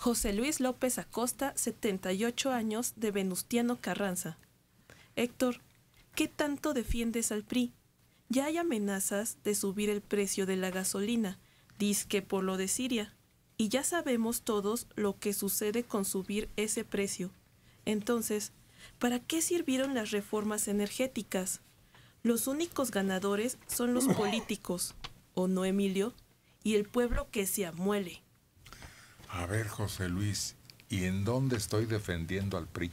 José Luis López Acosta, 78 años, de Venustiano Carranza. Héctor, ¿qué tanto defiendes al PRI? Ya hay amenazas de subir el precio de la gasolina, dizque por lo de Siria, y ya sabemos todos lo que sucede con subir ese precio. Entonces, ¿para qué sirvieron las reformas energéticas? Los únicos ganadores son los políticos, ¿o no, Emilio? Y el pueblo que se amuele. A ver, José Luis, ¿y en dónde estoy defendiendo al PRI?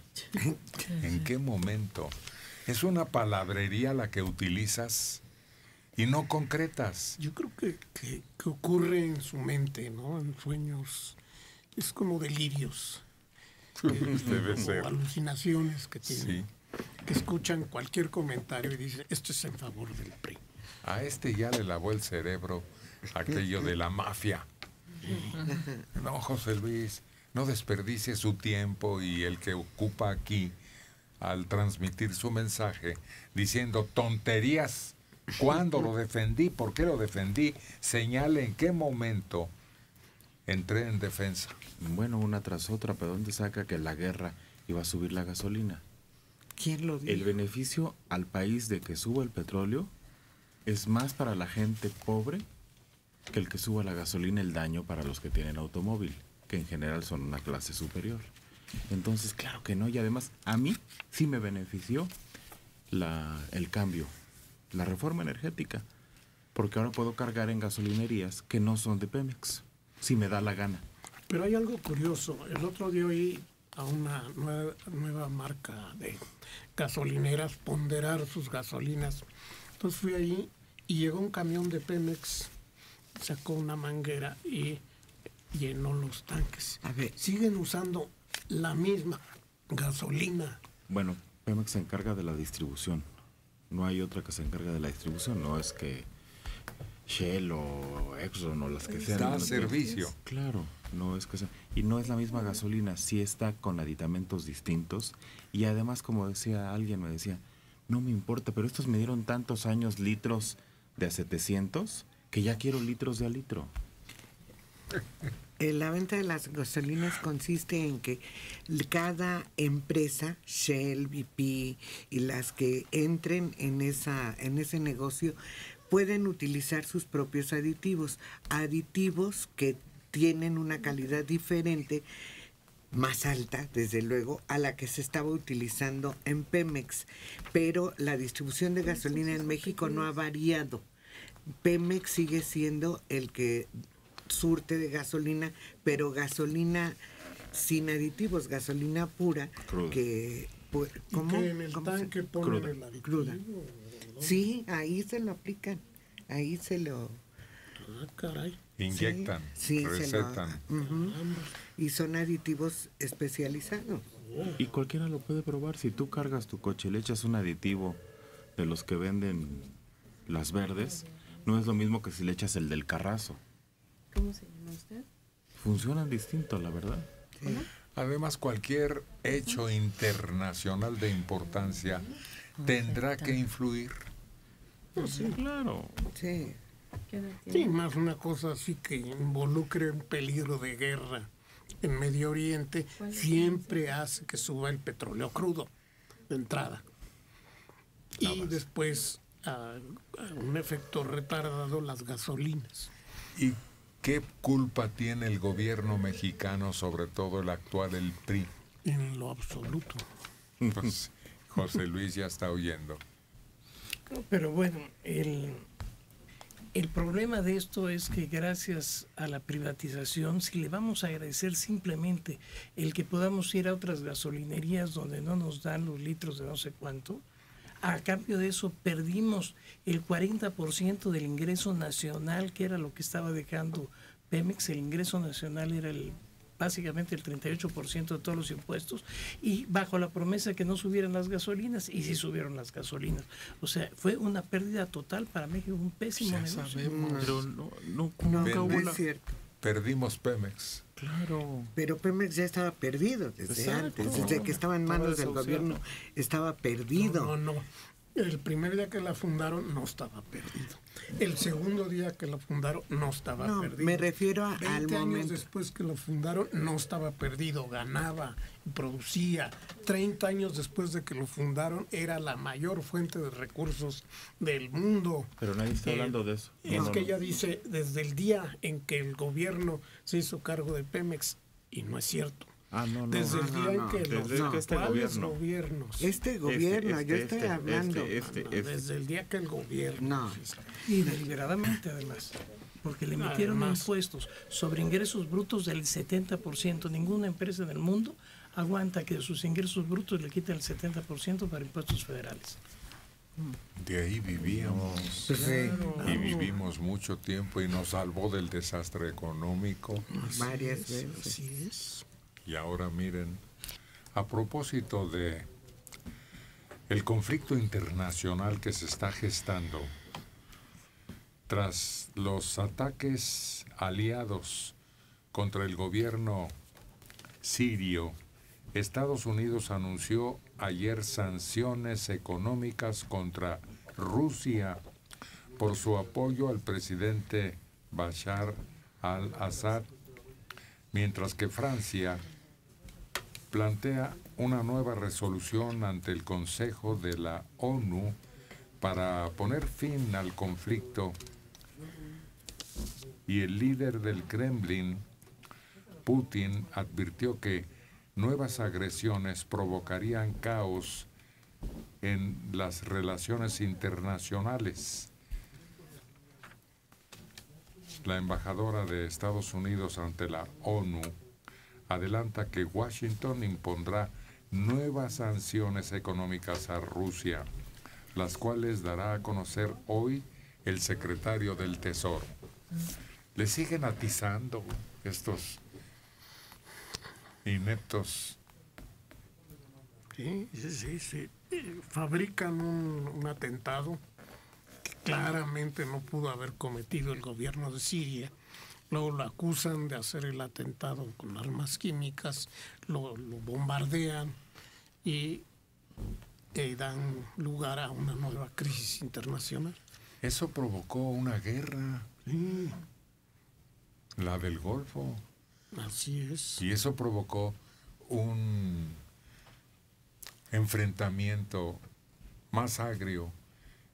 ¿En qué momento? Es una palabrería la que utilizas y no concretas. Yo creo que ocurre en su mente, ¿no? En sueños. Es como delirios. Debe como ser. Alucinaciones que tienen. Sí. Que escuchan cualquier comentario y dicen, esto es en favor del PRI. A este ya le lavó el cerebro aquello de la mafia. No, José Luis, no desperdicie su tiempo y el que ocupa aquí al transmitir su mensaje diciendo tonterías. ¿Cuándo lo defendí? ¿Por qué lo defendí? Señale en qué momento entré en defensa. Bueno, una tras otra, pero ¿dónde saca que la guerra iba a subir la gasolina? ¿Quién lo dijo? El beneficio al país de que suba el petróleo es más para la gente pobre que el que suba la gasolina, el daño para los que tienen automóvil, que en general son una clase superior. Entonces, claro que no, y además a mí sí me benefició el cambio, la reforma energética, porque ahora puedo cargar en gasolinerías que no son de Pemex, si me da la gana. Pero hay algo curioso. El otro día oí a una nueva marca de gasolineras ponderar sus gasolinas. Entonces fui ahí y llegó un camión de Pemex, sacó una manguera y llenó los tanques. A ver. Siguen usando la misma gasolina. Bueno, Pemex se encarga de la distribución. No hay otra que se encargue de la distribución. No es que Shell o Exxon o las que sean. Da servicio. Claro, no es que sea. Y no es la misma gasolina. Sí está con aditamentos distintos. Y además, como decía alguien, me decía, no me importa, pero estos me dieron tantos años litros de a 700 que ya quiero litros de a litro. La venta de las gasolinas consiste en que cada empresa, Shell, BP y las que entren en ese negocio, pueden utilizar sus propios aditivos que tienen una calidad diferente, más alta, desde luego, a la que se estaba utilizando en Pemex. Pero la distribución de gasolina en México no ha variado. Pemex sigue siendo el que surte de gasolina, pero gasolina sin aditivos, gasolina pura, Cruda. ¿Cómo? Que en el tanque ponen el aditivo. Cruda. Sí, ahí se lo aplican, ahí se lo... Ah, caray. Inyectan, sí, recetan. Y son aditivos especializados. Y cualquiera lo puede probar. Si tú cargas tu coche y le echas un aditivo de los que venden las verdes, no es lo mismo que si le echas el del Carrazo. ¿Cómo se llama usted? Funcionan distinto, la verdad. Sí. Además, cualquier hecho internacional de importancia tendrá que influir. Sí, claro. Sí. ¿Qué edad Sí, tiene? más una cosa así que involucre un peligro de guerra en Medio Oriente siempre hace que suba el petróleo crudo de entrada. Y después, a un efecto retardado, las gasolinas. ¿Y qué culpa tiene el gobierno mexicano, sobre todo el actual, el PRI? En lo absoluto. Pues José Luis ya está oyendo. Pero bueno, el problema de esto es que gracias a la privatización, si le vamos a agradecer simplemente el que podamos ir a otras gasolinerías donde no nos dan los litros de no sé cuánto, a cambio de eso perdimos el 40% del ingreso nacional, que era lo que estaba dejando Pemex. El ingreso nacional era básicamente el 38% de todos los impuestos, y bajo la promesa que no subieran las gasolinas, y sí subieron las gasolinas. O sea, fue una pérdida total para México, un pésimo Ya negocio. sabemos. Pero No, nunca hubo no es cierto. Perdimos Pemex. Claro. Pero Pemex ya estaba perdido desde Exacto. antes, desde que estaba en manos del Estaba gobierno, estaba perdido. No. El primer día que la fundaron no estaba perdido. El segundo día que la fundaron no estaba No, perdido. me refiero al 20 años momento. después que lo fundaron no estaba perdido, ganaba, producía. 30 años después de que lo fundaron era la mayor fuente de recursos del mundo. Pero nadie está hablando de eso. Es No, que no. ella dice desde el día en que el gobierno se hizo cargo de Pemex, y no es cierto. Ah, no, no. Desde el no, día no. en que Desde los que este actuales gobierno. gobiernos, Este gobierno, yo estoy hablando. desde el día que el gobierno, No. Y deliberadamente además, porque le metieron Además. impuestos sobre ingresos brutos del 70%. Ninguna empresa en el mundo aguanta que de sus ingresos brutos le quiten el 70% para impuestos federales. De ahí vivíamos. Sí. Y vivimos mucho tiempo y nos salvó del desastre económico. Varias veces. así es. Y ahora miren, a propósito de el conflicto internacional que se está gestando tras los ataques aliados contra el gobierno sirio, Estados Unidos anunció ayer sanciones económicas contra Rusia por su apoyo al presidente Bashar al-Assad, mientras que Francia plantea una nueva resolución ante el Consejo de la ONU para poner fin al conflicto, y el líder del Kremlin, Putin, advirtió que nuevas agresiones provocarían caos en las relaciones internacionales. La embajadora de Estados Unidos ante la ONU adelanta que Washington impondrá nuevas sanciones económicas a Rusia, las cuales dará a conocer hoy el secretario del Tesoro. Le siguen atizando estos ineptos. Sí. Fabrican un atentado que claramente no pudo haber cometido el gobierno de Siria. Luego lo acusan de hacer el atentado con armas químicas, lo bombardean y dan lugar a una nueva crisis internacional. Eso provocó una guerra, la del Golfo, Así es. y eso provocó un enfrentamiento más agrio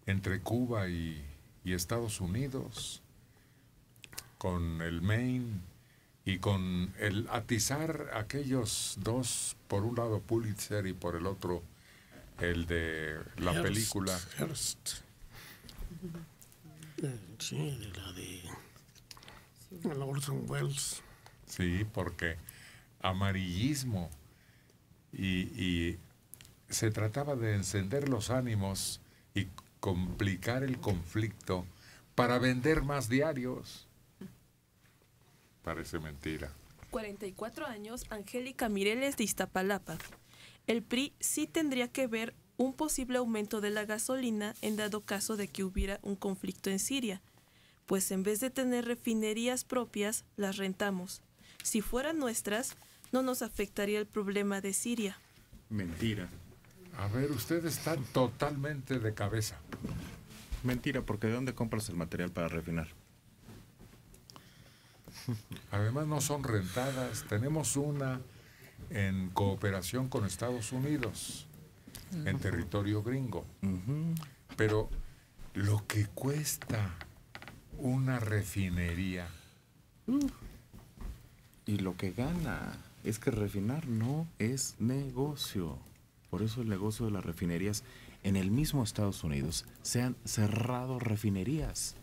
entre Cuba y Estados Unidos, con el Maine y con el atizar aquellos dos, por un lado Pulitzer y por el otro el de la Hearst, película. Hearst. Sí, de la de Orson Welles. Sí, porque amarillismo y se trataba de encender los ánimos y complicar el conflicto para vender más diarios. Parece mentira. 44 años, Angélica Mireles de Iztapalapa. El PRI sí tendría que ver un posible aumento de la gasolina en dado caso de que hubiera un conflicto en Siria, pues en vez de tener refinerías propias, las rentamos. Si fueran nuestras, no nos afectaría el problema de Siria. Mentira. A ver, usted está totalmente de cabeza. Mentira, porque ¿de dónde compras el material para refinar? Además no son rentadas. Tenemos una en cooperación con Estados Unidos, en territorio gringo. Pero lo que cuesta una refinería. Y lo que gana es que refinar no es negocio. Por eso el negocio de las refinerías en el mismo Estados Unidos se han cerrado refinerías.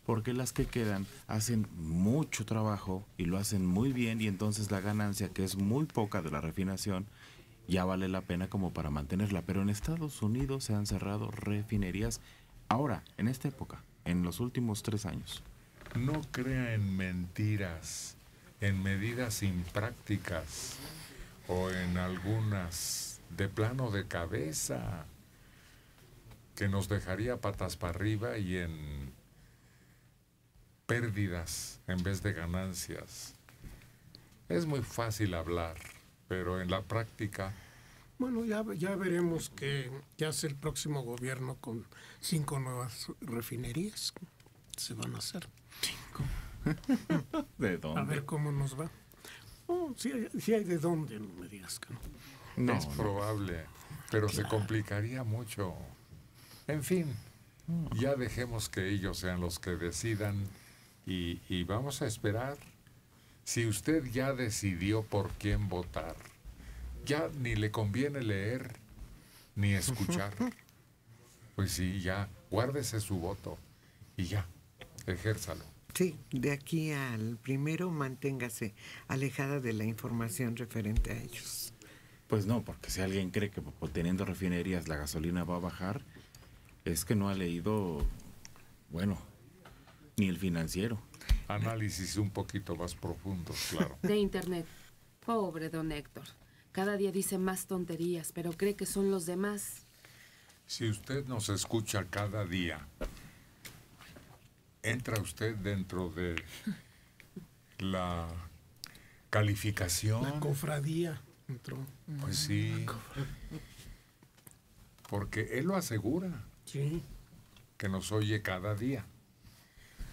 Porque las que quedan hacen mucho trabajo y lo hacen muy bien, y entonces la ganancia, que es muy poca de la refinación, ya vale la pena como para mantenerla. Pero en Estados Unidos se han cerrado refinerías ahora, en esta época, en los últimos 3 años. No crea en mentiras, en medidas imprácticas o en algunas de plano de cabeza que nos dejaría patas para arriba y en pérdidas en vez de ganancias. Es muy fácil hablar, pero en la práctica Bueno, ya veremos qué hace el próximo gobierno con 5 nuevas refinerías. Se van a hacer. ¿De dónde? A ver cómo nos va. Sí hay de dónde, no me digas que no. No, es probable, pero se complicaría mucho. En fin, ya dejemos que ellos sean los que decidan y vamos a esperar. Si usted ya decidió por quién votar, ya ni le conviene leer ni escuchar. Pues sí, ya, guárdese su voto y ya, ejérzalo. Sí, de aquí al primero manténgase alejada de la información referente a ellos. Pues no, porque si alguien cree que teniendo refinerías la gasolina va a bajar, es que no ha leído, bueno, ni el Financiero. Análisis un poquito más profundos, claro. De internet. Pobre don Héctor. Cada día dice más tonterías, pero cree que son los demás. Si usted nos escucha cada día, entra usted dentro de la calificación. La cofradía entró. Pues sí. Porque él lo asegura, Sí. que nos oye cada día.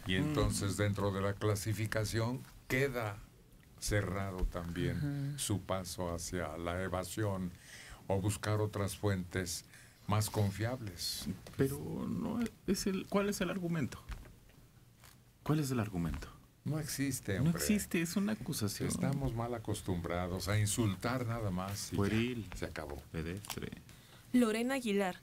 Y entonces dentro de la clasificación queda cerrado también su paso hacia la evasión o buscar otras fuentes más confiables. Pero no es ¿cuál es el argumento? ¿Cuál es el argumento? No existe, No hombre. existe, es una acusación. Estamos mal acostumbrados a insultar nada más. Y Pueril. ya, se acabó. Pedestre. Lorena Aguilar.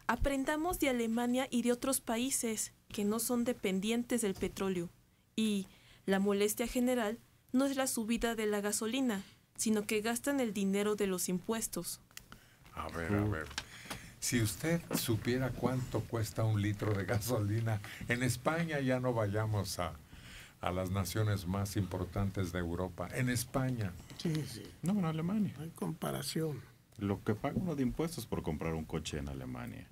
Aprendamos de Alemania y de otros países que no son dependientes del petróleo. Y la molestia general no es la subida de la gasolina, sino que gastan el dinero de los impuestos. A ver. Si usted supiera cuánto cuesta un litro de gasolina, en España ya no vayamos a las naciones más importantes de Europa. En España. Sí. No, en Alemania. No hay comparación. Lo que paga uno de impuestos por comprar un coche en Alemania.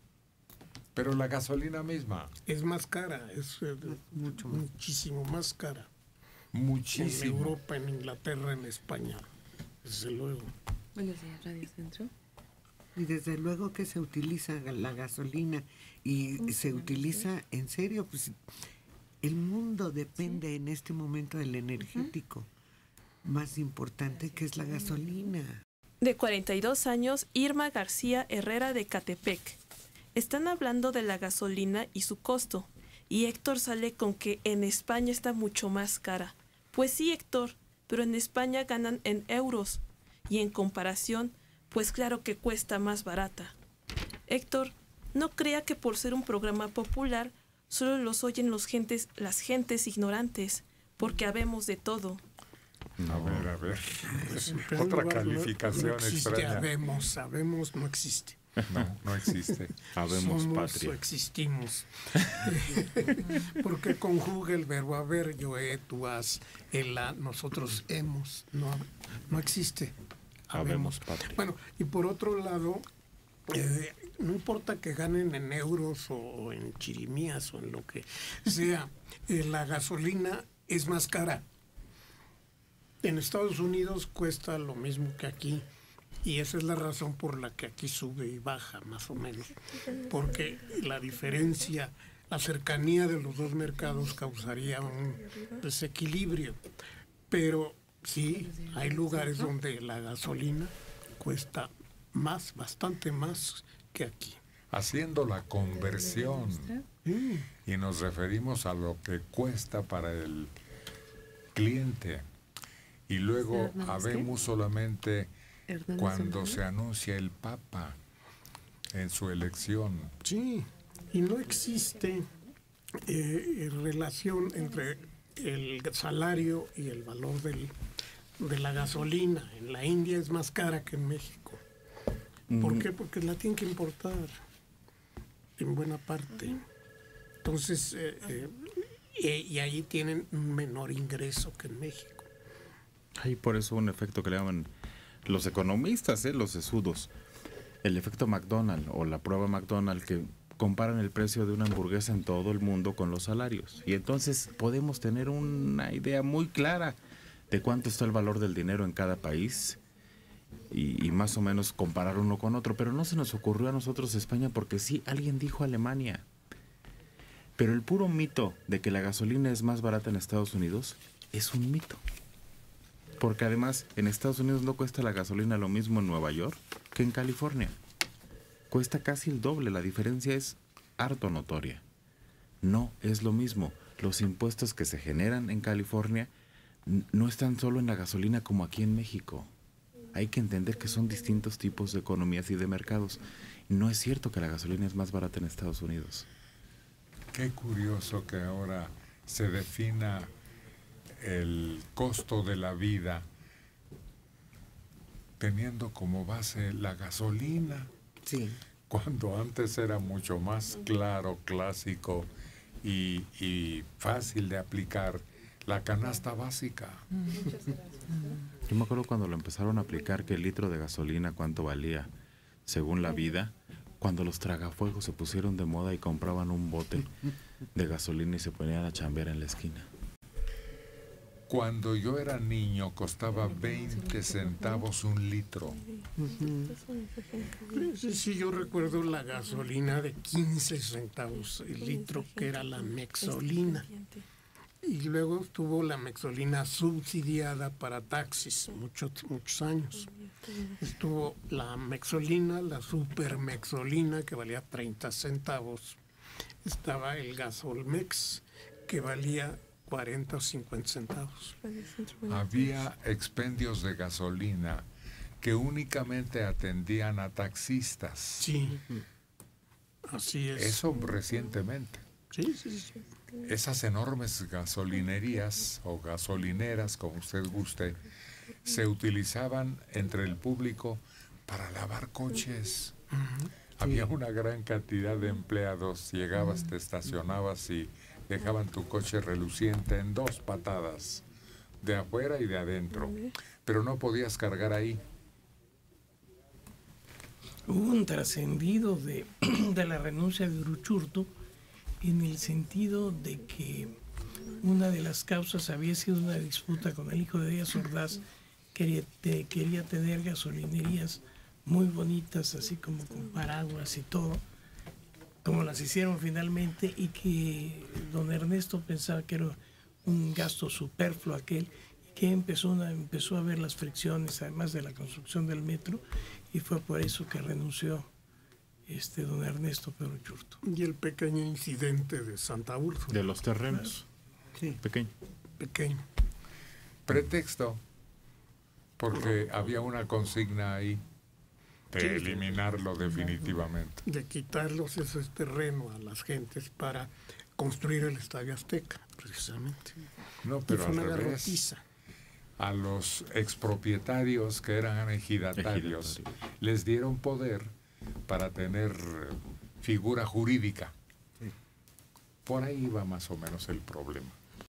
Pero la gasolina misma, Es más cara, es muchísimo más cara. En muchísimo. Europa, en Inglaterra, en España, desde luego. Buenos días, Radio Centro. Y desde luego que se utiliza la gasolina y se utiliza en serio, pues el mundo depende en este momento del energético más importante que es la gasolina. De 42 años, Irma García Herrera de Catepec. Están hablando de la gasolina y su costo. Y Héctor sale con que en España está mucho más cara. Pues sí, Héctor, pero en España ganan en euros. Y en comparación, pues claro que cuesta más barata. Héctor, no crea que por ser un programa popular, solo los oyen las gentes ignorantes, porque habemos de todo. A ver. En primer Otra lugar, calificación no existe, extraña. sabemos, no existe. No existe. Habemos Somos patria. o existimos. Porque conjuga el verbo haber, yo, tú, has, él, nosotros hemos. No existe. Habemos patria. Bueno, y por otro lado, no importa que ganen en euros o en chirimías o en lo que sea, la gasolina es más cara. En Estados Unidos cuesta lo mismo que aquí. Y esa es la razón por la que aquí sube y baja, más o menos. Porque la diferencia, la cercanía de los dos mercados causaría un desequilibrio. Pero sí, hay lugares donde la gasolina cuesta más, bastante más que aquí. Haciendo la conversión. Y nos referimos a lo que cuesta para el cliente. Y luego habemos solamente cuando se anuncia el Papa en su elección. Sí, y no existe relación entre el salario y el valor de la gasolina. En la India es más cara que en México. ¿Por qué? Porque la tienen que importar en buena parte. Entonces, y ahí tienen un menor ingreso que en México. Hay por eso un efecto que le llaman los economistas, los sesudos, el efecto McDonald o la prueba McDonald, que comparan el precio de una hamburguesa en todo el mundo con los salarios. Y entonces podemos tener una idea muy clara de cuánto está el valor del dinero en cada país y más o menos comparar uno con otro, pero no se nos ocurrió a nosotros España porque sí, alguien dijo Alemania. Pero el puro mito de que la gasolina es más barata en Estados Unidos es un mito. Porque además en Estados Unidos no cuesta la gasolina lo mismo en Nueva York que en California. Cuesta casi el doble, la diferencia es harto notoria. No es lo mismo. Los impuestos que se generan en California no están solo en la gasolina como aquí en México. Hay que entender que son distintos tipos de economías y de mercados. No es cierto que la gasolina es más barata en Estados Unidos. Qué curioso que ahora se defina el costo de la vida teniendo como base la gasolina. Sí. Cuando antes era mucho más claro, clásico y fácil de aplicar la canasta básica. Yo me acuerdo cuando lo empezaron a aplicar que el litro de gasolina cuánto valía según la vida, cuando los tragafuegos se pusieron de moda y compraban un bote de gasolina y se ponían a chambear en la esquina. Cuando yo era niño costaba 20 centavos un litro. Sí, yo recuerdo la gasolina de 15 centavos el litro, que era la Mexolina. Y luego estuvo la Mexolina subsidiada para taxis, muchos años. Estuvo la Mexolina, la Super Mexolina, que valía 30 centavos. Estaba el Gasolmex, que valía 40 o 50 centavos. Había expendios de gasolina que únicamente atendían a taxistas. Sí, así es. Eso recientemente. Sí, sí, sí. Esas enormes gasolinerías o gasolineras, como usted guste, se utilizaban entre el público para lavar coches. Había una gran cantidad de empleados. Llegabas, te estacionabas y dejaban tu coche reluciente en 2 patadas, de afuera y de adentro. Pero no podías cargar ahí. Hubo un trascendido de la renuncia de Uruchurtu en el sentido de que una de las causas había sido una disputa con el hijo de Díaz Ordaz, quería tener gasolinerías muy bonitas, así como con paraguas y todo, como las hicieron finalmente, y que don Ernesto pensaba que era un gasto superfluo aquel, que empezó a ver las fricciones, además de la construcción del metro, y fue por eso que renunció don Ernesto Pedro Uruchurtu. Y el pequeño incidente de Santa Úrsula. De los terrenos. Sí. Pequeño. Pretexto, porque había una consigna ahí de eliminarlo definitivamente. De quitarlos ese terreno a las gentes para construir el Estadio Azteca, precisamente. No, Y pero fue al una revés. garrotiza. A los expropietarios que eran ejidatarios les dieron poder para tener figura jurídica. Por ahí va más o menos el problema.